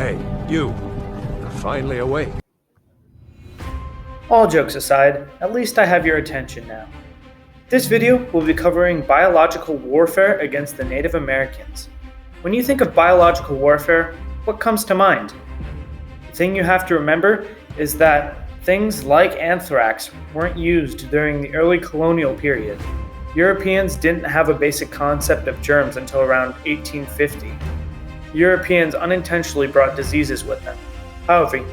Hey, you. You're finally awake. All jokes aside, at least I have your attention now. This video will be covering biological warfare against the Native Americans. When you think of biological warfare, what comes to mind? The thing you have to remember is that things like anthrax weren't used during the early colonial period. Europeans didn't have a basic concept of germs until around 1850. Europeans unintentionally brought diseases with them. However,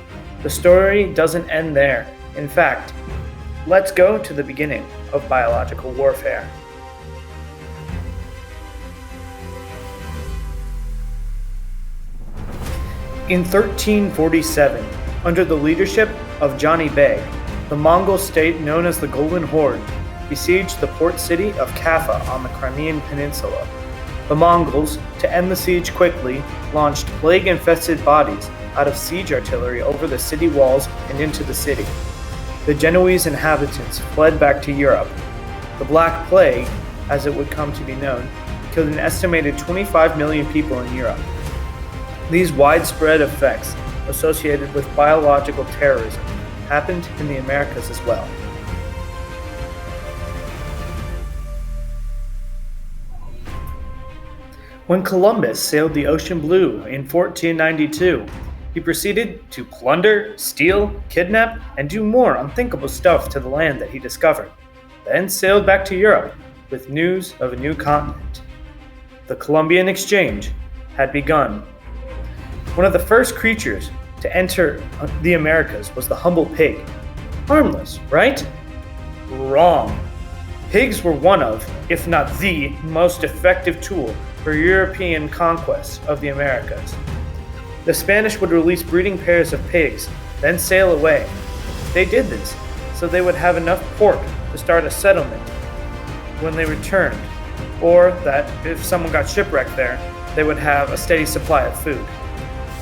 the story doesn't end there. In fact, let's go to the beginning of biological warfare. In 1347, under the leadership of Johnny Beg, the Mongol state known as the Golden Horde besieged the port city of Kaffa on the Crimean Peninsula. The Mongols, to end the siege quickly, launched plague-infested bodies out of siege artillery over the city walls and into the city. The Genoese inhabitants fled back to Europe. The Black Plague, as it would come to be known, killed an estimated 25 million people in Europe. These widespread effects associated with biological terrorism happened in the Americas as well. When Columbus sailed the ocean blue in 1492, he proceeded to plunder, steal, kidnap, and do more unthinkable stuff to the land that he discovered, then sailed back to Europe with news of a new continent. The Columbian Exchange had begun. One of the first creatures to enter the Americas was the humble pig. Harmless, right? Wrong. Pigs were one of, if not the, most effective tool for European conquest of the Americas. The Spanish would release breeding pairs of pigs, then sail away. They did this so they would have enough pork to start a settlement when they returned, or that if someone got shipwrecked there, they would have a steady supply of food.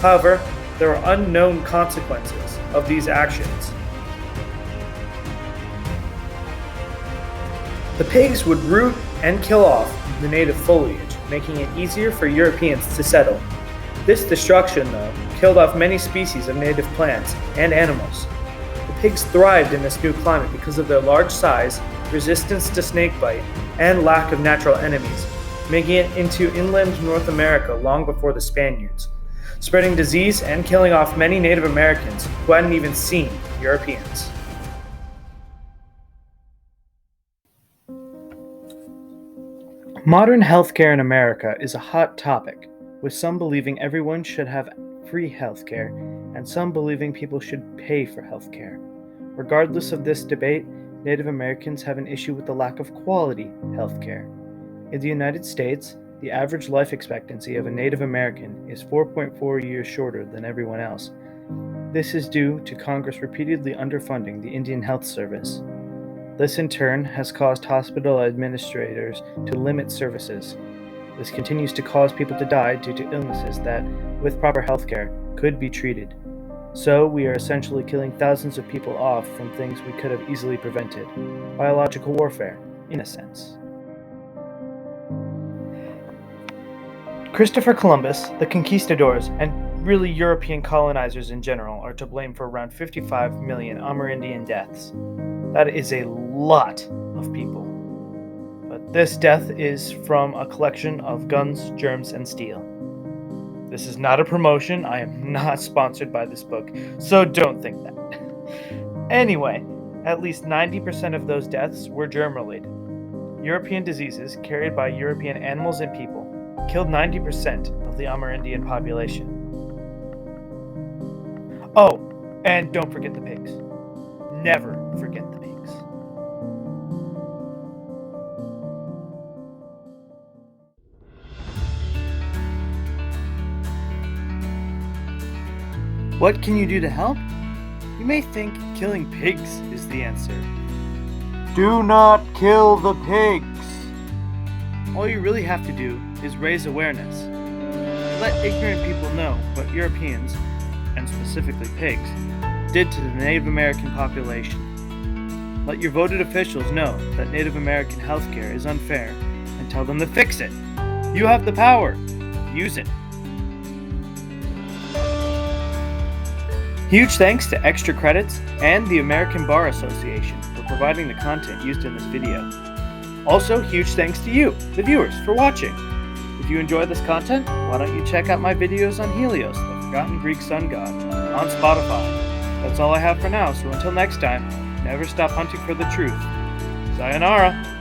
However, there were unknown consequences of these actions. The pigs would root and kill off the native foliage, making it easier for Europeans to settle. This destruction, though, killed off many species of native plants and animals. The pigs thrived in this new climate because of their large size, resistance to snakebite, and lack of natural enemies, making it into inland North America long before the Spaniards, spreading disease and killing off many Native Americans who hadn't even seen Europeans. Modern healthcare in America is a hot topic, with some believing everyone should have free healthcare and some believing people should pay for healthcare. Regardless of this debate, Native Americans have an issue with the lack of quality healthcare. In the United States, the average life expectancy of a Native American is 4.4 years shorter than everyone else. This is due to Congress repeatedly underfunding the Indian Health Service. This in turn has caused hospital administrators to limit services. This continues to cause people to die due to illnesses that, with proper healthcare, could be treated. So we are essentially killing thousands of people off from things we could have easily prevented. Biological warfare, in a sense. Christopher Columbus, the conquistadors, and really European colonizers in general are to blame for around 55 million Amerindian deaths. That is a lot of people. But this death is from a collection of guns, germs, and steel. This is not a promotion. I am not sponsored by this book, so don't think that. Anyway, at least 90% of those deaths were germ-related. European diseases carried by European animals and people killed 90% of the Amerindian population. Oh, and don't forget the pigs. Never forget the pigs. What can you do to help? You may think killing pigs is the answer. Do not kill the pigs! All you really have to do is raise awareness. Let ignorant people know what Europeans, and specifically pigs, did to the Native American population. Let your voted officials know that Native American healthcare is unfair and tell them to fix it. You have the power. Use it. Huge thanks to ExtraCredits and the American Bar Association for providing the content used in this video. Also, huge thanks to you, the viewers, for watching. If you enjoy this content, why don't you check out my videos on Helios, the Forgotten Greek Sun God, on Spotify. That's all I have for now, so until next time, never stop hunting for the truth. Sayonara!